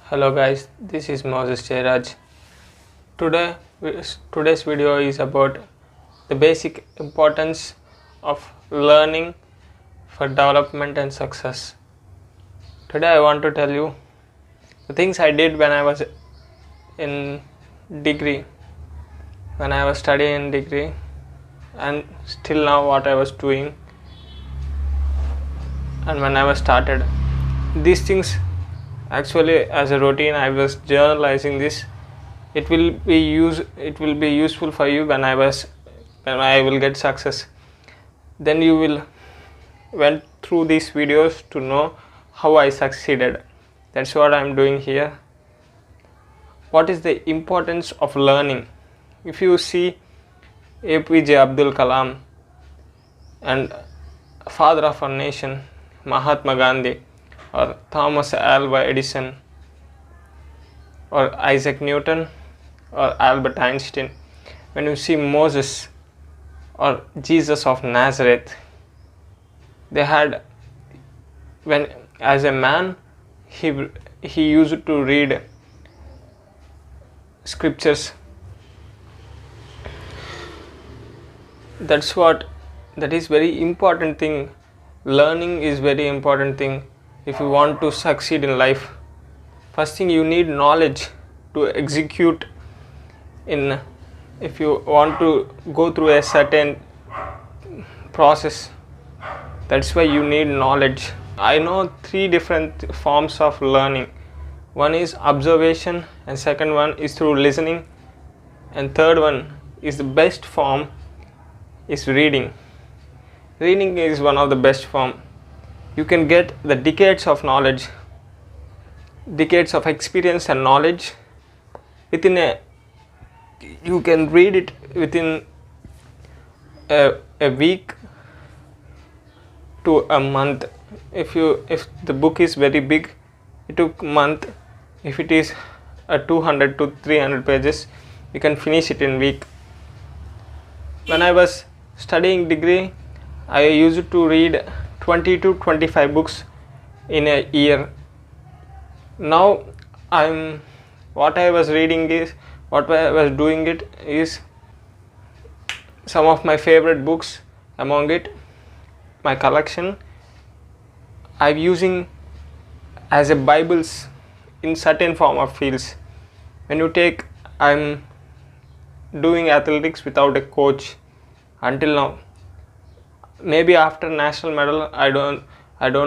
Hello guys, this is Moses Jairaj. Today, today's video is about the basic importance of learning for development and success. Today I want to tell you the things I did when I was in degree, when I was studying in degree, and still now what I was doing, and when I was started. These things actually as a routine I was journalizing this. It will be useful for you when I will get success. Then you will went through these videos to know how I succeeded. That's what I'm doing here. What is the importance of learning? If you see APJ Abdul Kalam and father of our nation Mahatma Gandhi, or Thomas Alva Edison, or Isaac Newton, or Albert Einstein, when you see Moses or Jesus of Nazareth, they had, when as a man he used to read scriptures. That is very important thing. Learning is very important thing if you want to succeed in life. First thing, you need knowledge to execute in. If you want to go through a certain process, that's why you need knowledge. I know three different forms of learning. One is observation, and second one is through listening, and third one is the best form is reading. Reading is one of the best form. You can get the decades of knowledge, decades of experience and knowledge within you can read it within a week to a month. If the book is very big, it took a month. If it is 200 to 300 pages, you can finish it in week. When I was studying degree, I used to read 20 to 25 books in a year. Now what I was doing it is some of my favorite books. Among it, my collection I'm using as a bibles in certain form of fields. When you take, I'm doing athletics without a coach until now. Maybe after national medal, I don't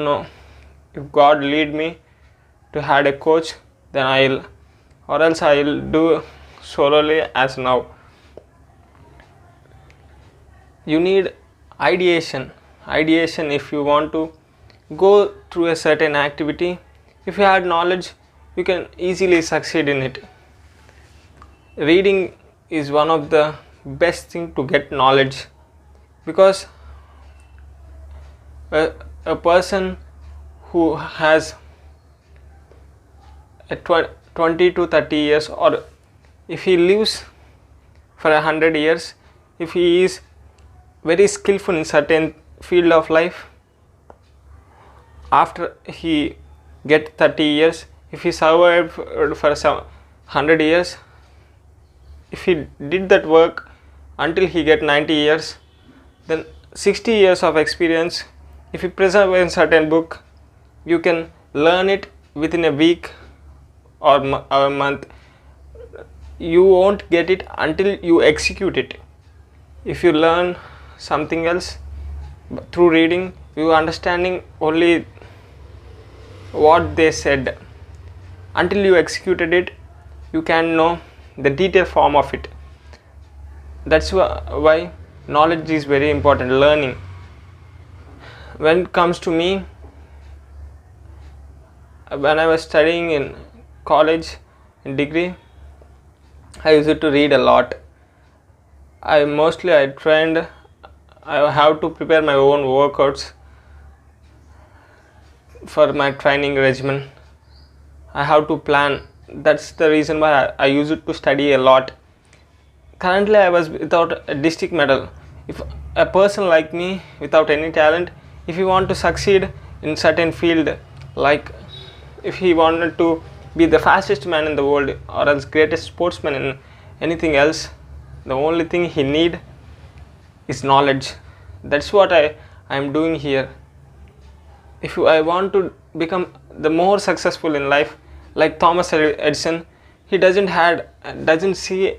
know. If God lead me to had a coach, then I'll do solely as now. You need ideation if you want to go through a certain activity. If you had knowledge, you can easily succeed in it. Reading is one of the best thing to get knowledge, because a person who has a 20 to 30 years, or if he lives for 100 years, if he is very skillful in certain field of life, after he get 30 years, if he survived for 100 years, if he did that work until he get 90 years, then 60 years of experience, if you preserve a certain book, you can learn it within a week or a month. You won't get it until you execute it. If you learn something else through reading, you understanding only what they said. Until you executed it, you can know the detailed form of it. That's why knowledge is very important. Learning. When it comes to me, when I was studying in college, in degree, I used to read a lot. I have to prepare my own workouts for my training regimen. I have to plan. That's the reason why I used to study a lot. Currently, I was without a district medal. If a person like me without any talent, if he want to succeed in certain field, like if he wanted to be the fastest man in the world or else greatest sportsman in anything else. The only thing he need is knowledge. That's what I am doing here. If I want to become the more successful in life, like Thomas Edison, he doesn't see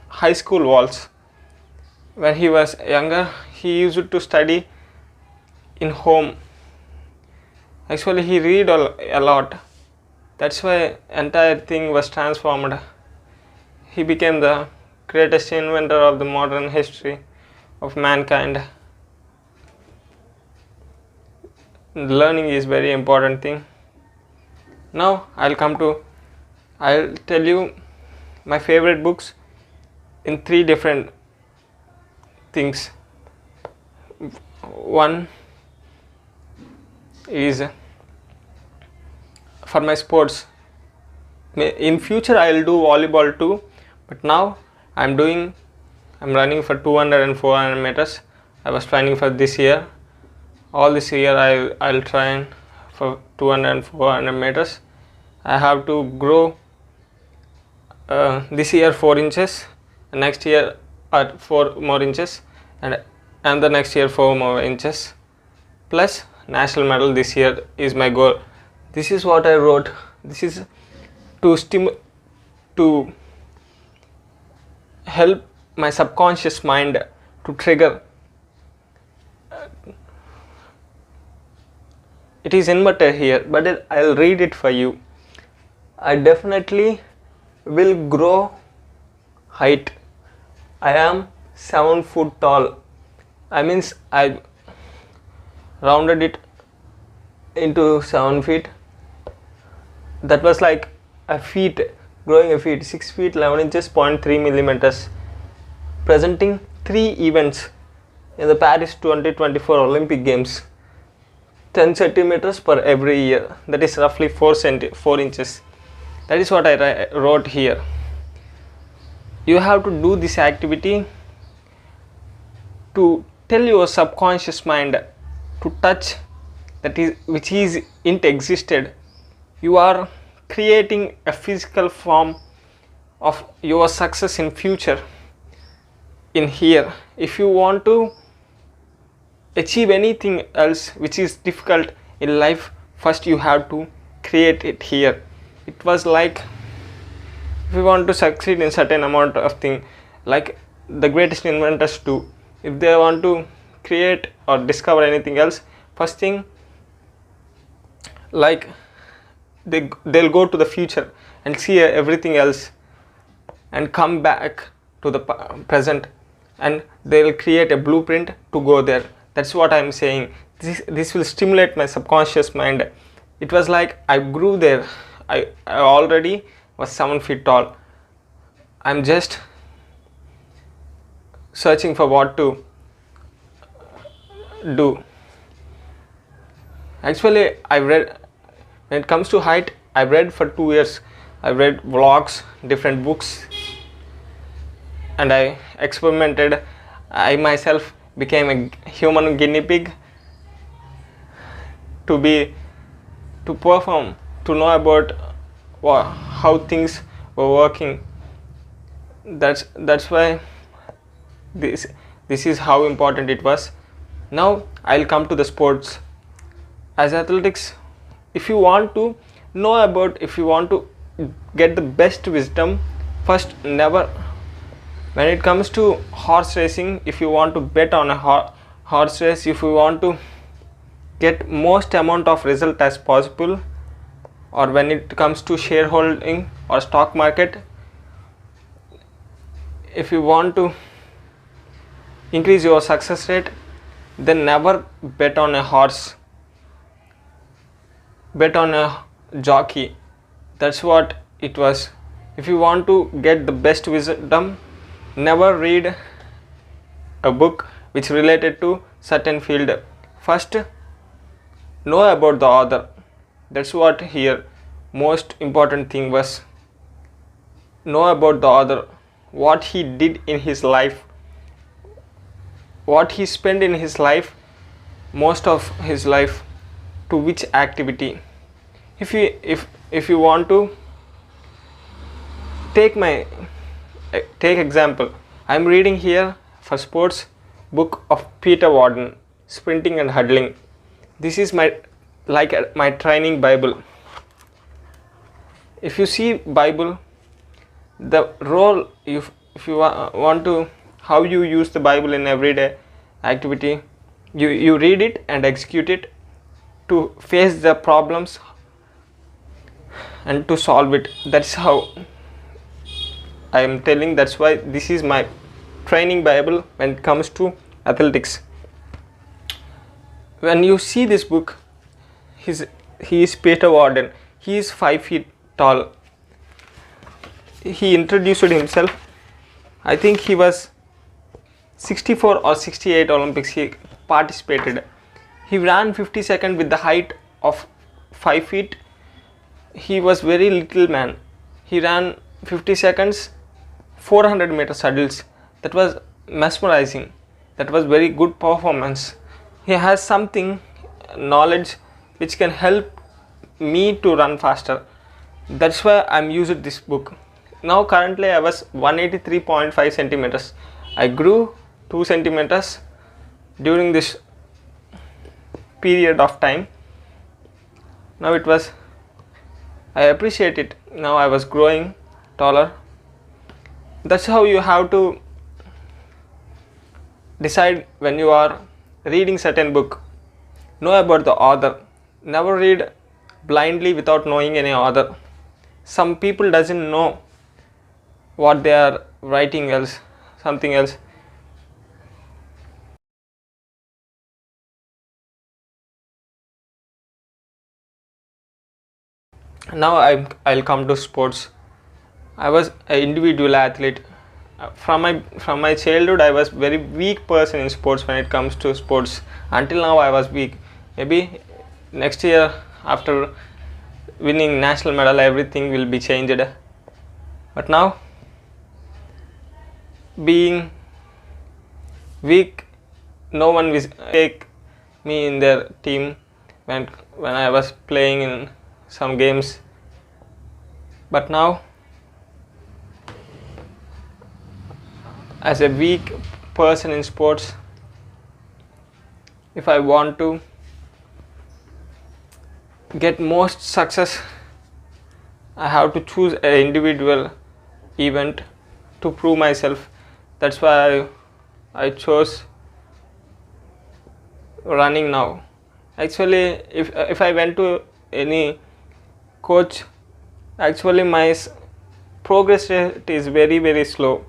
high school walls. When he was younger, he used to study in home. Actually, he read a lot. That's why entire thing was transformed. He became the greatest inventor of the modern history of mankind. Learning is very important thing. Now I'll tell you my favorite books in 3 different things. One is for my sports. In future I will do volleyball too, but now I'm running for 200 and 400 meters. I was training for this year. All this year I'll train for 200 and 400 meters. I have to grow this year 4 inches, next year 4 more inches, and the next year 4 more inches, plus national medal this year is my goal. This is what I wrote. This is to help my subconscious mind to trigger. It is inverted here, but I'll read it for you. I definitely will grow height. I am 7 foot tall. I rounded it into 7 feet. That was like a feet, growing a feet, 6 feet 11 inches 0.3 millimeters, presenting 3 events in the Paris 2024 Olympic Games. 10 centimeters per every year, that is roughly 4 inches. That is what I wrote here. You have to do this activity to tell your subconscious mind to touch which isn't existed. You are creating a physical form of your success in future in here. If you want to achieve anything else which is difficult in life, first you have to create it here. It was like, if you want to succeed in certain amount of thing, like the greatest inventors do, if they want to create or discover anything else, first thing, like they'll go to the future and see everything else and come back to the present, and they'll create a blueprint to go there. That's what I'm saying. This will stimulate my subconscious mind. It was like I grew there. I already was 7 feet tall. I'm just searching for what to do. Actually, I read, when it comes to height, I read for 2 years. I read vlogs, different books, and I experimented. I myself became a human guinea pig to perform, to know about how things were working. That's why this is how important it was. Now I'll come to the sports. As athletics, if you want to know about, if you want to get the best wisdom, first never, when it comes to horse racing, if you want to bet on a horse race, if you want to get most amount of result as possible, or when it comes to shareholding or stock market, if you want to increase your success rate, then never bet on a horse, bet on a jockey. That's what it was. If you want to get the best wisdom, never read a book which related to certain field. First, know about the author. That's what here most important thing was. Know about the author, what he did in his life, what he spent in his life, most of his life, to which activity. If if you want to take example, I am reading here for sports book of Peter Warden, Sprinting and Hurdling. This is my training Bible. If you see Bible, the role, if you want to how you use the Bible in everyday activity, you read it and execute it to face the problems and to solve it. That's how I am telling. That's why this is my training Bible when it comes to athletics. When you see this book, he is Peter Warden. He is 5 feet tall. He introduced himself. I think he was 64 or 68 Olympics he participated. He ran 50 seconds with the height of 5 feet. He was very little man. He ran 50 seconds 400 meter hurdles. That was mesmerizing. That was very good performance. He has something knowledge which can help me to run faster. That's why I'm using this book. Now currently I was 183.5 centimeters. I grew 2 centimeters during this period of time. Now I appreciate it. Now I was growing taller. That's how you have to decide when you are reading certain book. Know about the author. Never read blindly without knowing any author. Some people doesn't know what they are writing else, something else. Now I'll come to sports. I was an individual athlete. From my childhood, I was very weak person in sports. When it comes to sports, until now I was weak. Maybe next year, after winning national medal, everything will be changed. But now, being weak, no one will take me in their team when I was playing in some games. But now, as a weak person in sports, if I want to get most success, I have to choose an individual event to prove myself. That's why I chose running now. Actually, if I went to any coach, actually my progress rate is very, very slow.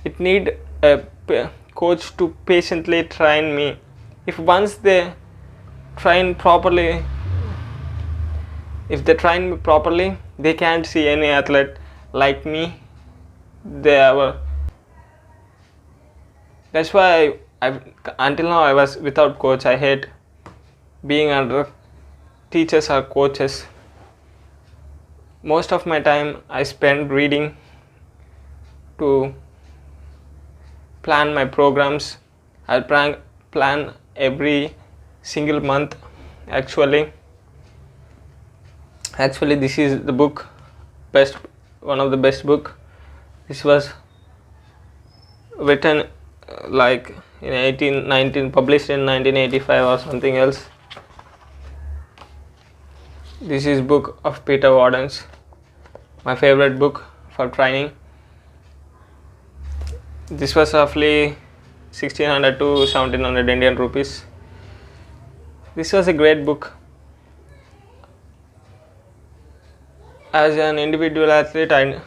It need a coach to patiently train me. If once they train properly, they can't see any athlete like me. That's why until now I was without coach. I hate being under teachers or coaches. Most of my time I spend reading to plan my programs. I'll plan every single month. Actually this is the book, one of the best book. This was written like in 1819, published in 1985 or something else. This is book of Peter Warden's, my favorite book for training. This was roughly 1600 to 1700 Indian rupees. This was a great book. As an individual athlete,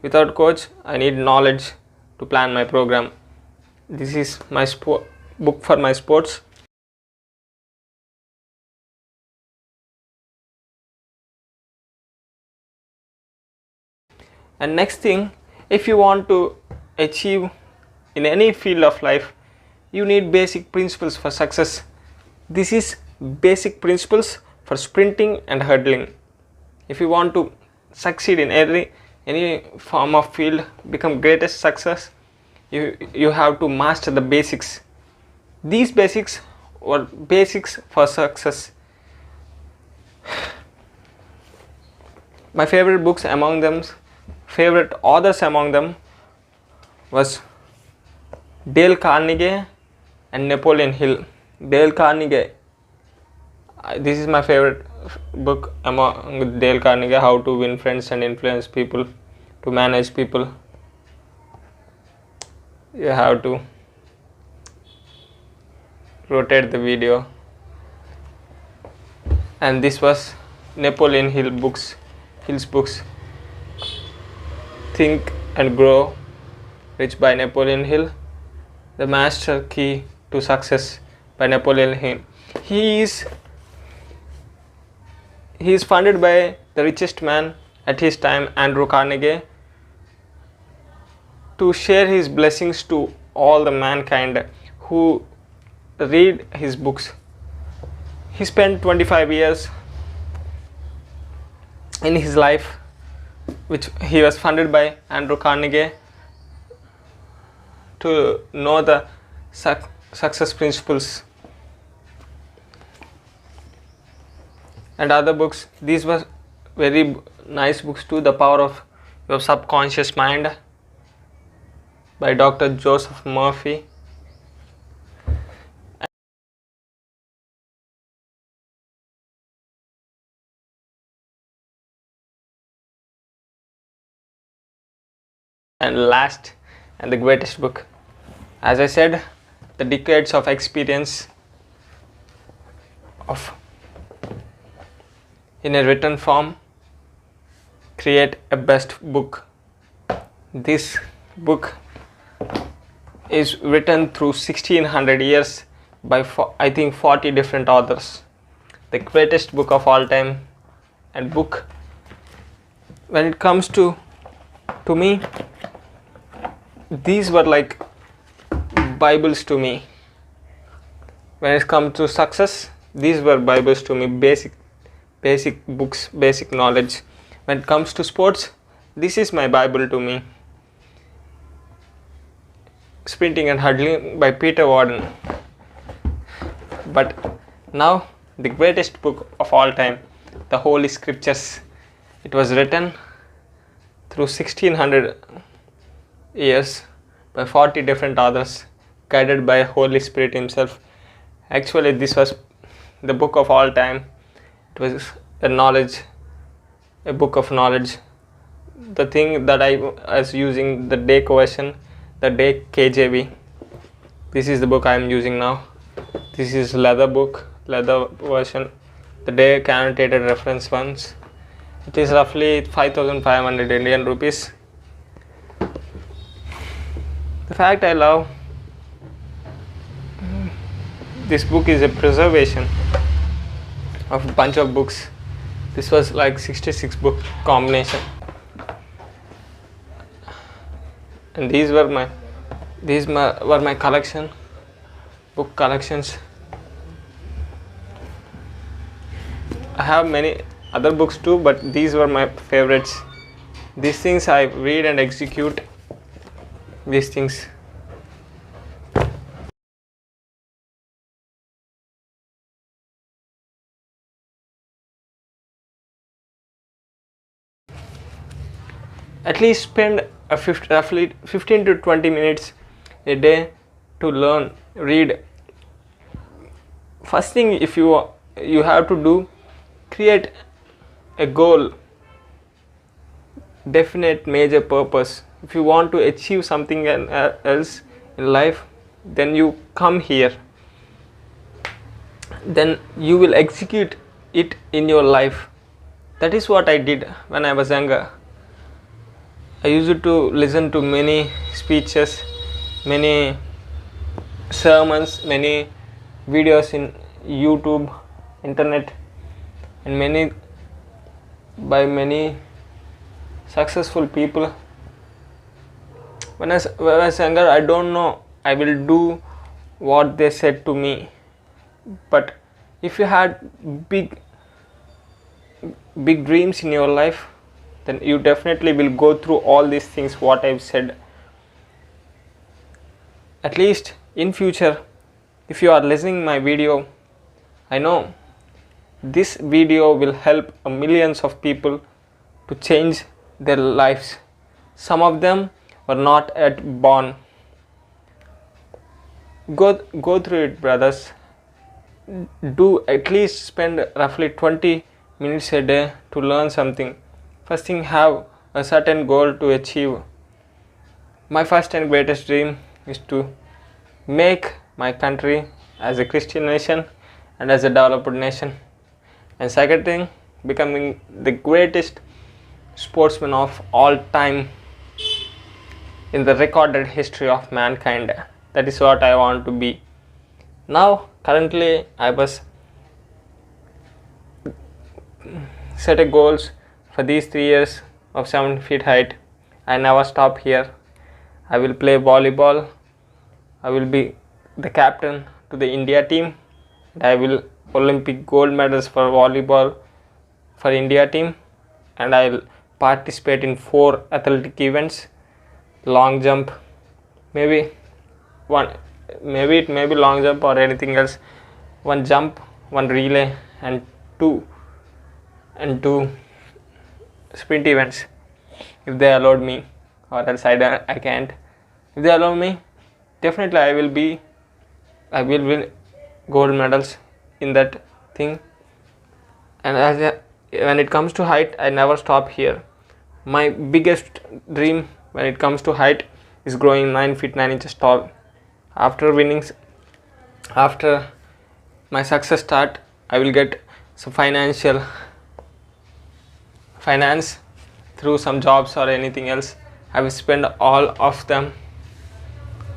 without coach, I need knowledge to plan my program. This is my book for my sports. And next thing, if you want to achieve in any field of life, you need basic principles for success. This is basic principles for sprinting and hurdling. If you want to succeed in any form of field, become greatest success, you have to master the basics. These basics were basics for success. My favorite books among them, favorite authors among them was Dale Carnegie and Napoleon Hill. Dale Carnegie, this is my favorite book among Dale Carnegie, How to Win Friends and Influence People, to Manage People. You have to rotate the video. And this was Napoleon Hill's books, Think and Grow Rich by Napoleon Hill, The Master Key to Success by Napoleon Hill. He is funded by the richest man at his time, Andrew Carnegie, to share his blessings to all the mankind who read his books. He spent 25 years in his life, which he was funded by Andrew Carnegie, to know the success principles. And other books, these were very nice books too. The Power of Your Subconscious Mind by Dr. Joseph Murphy. And last and the greatest book, as I said, the decades of experience of in a written form create a best book. This book is written through 1600 years by I think 40 different authors. The greatest book of all time. And book, when it comes to me, these were like Bibles to me. When it comes to success, these were Bibles to me. Basic books, basic knowledge. When it comes to sports, this is my Bible to me. Sprinting and Hurdling by Peter Warden. But now the greatest book of all time, the Holy Scriptures. It was written through 1600 years by 40 different authors, guided by Holy Spirit himself. Actually, this was the book of all time. It was a book of knowledge. The thing that I was using, the Day version, the Day KJV. This is the book I am using now. This is leather version, the Day annotated reference ones. It is roughly 5,500 Indian rupees. The fact I love this book is a preservation of a bunch of books. This was like 66 book combination, and these were my book collections. I have many other books too, but these were my favorites. These things I read and execute. These things. At least spend roughly 15 to 20 minutes a day to learn, read. First thing, if you have to do, create a goal, definite major purpose. If you want to achieve something else in life, then you come here. Then you will execute it in your life. That is what I did when I was younger. I used to listen to many speeches, many sermons, many videos in YouTube, internet, and by many successful people. When I was younger, I don't know, I will do what they said to me. But if you had big dreams in your life, then you definitely will go through all these things what I've said. At least in future, if you are listening my video, I know this video will help millions of people to change their lives. Some of them were not yet born. Go through it, brothers. Do at least spend roughly 20 minutes a day to learn something. First thing, have a certain goal to achieve. My first and greatest dream is to make my country as a Christian nation and as a developed nation. And second thing, becoming the greatest sportsman of all time in the recorded history of mankind. That is what I want to be. Now, currently, I was set a goals for these 3 years of 7 feet height. I never stop here. I will play volleyball. I will be the captain to the India team. I will Olympic gold medals for volleyball for India team, and I will participate in 4 athletic events: long jump, maybe it may be long jump or anything else, 1 jump, 1 relay, and two sprint events if they allowed me, or else I can't. If they allow me, definitely I will win gold medals in that thing. And when it comes to height, I never stop here. My biggest dream when it comes to height is growing 9 feet 9 inches tall. After my success start, I will get some finance through some jobs or anything else. I will spend all of them,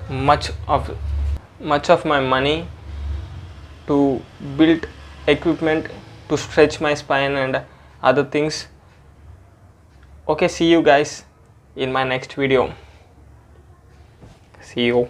much of my money, to build equipment to stretch my spine and other things. Okay, see you guys in my next video. See you.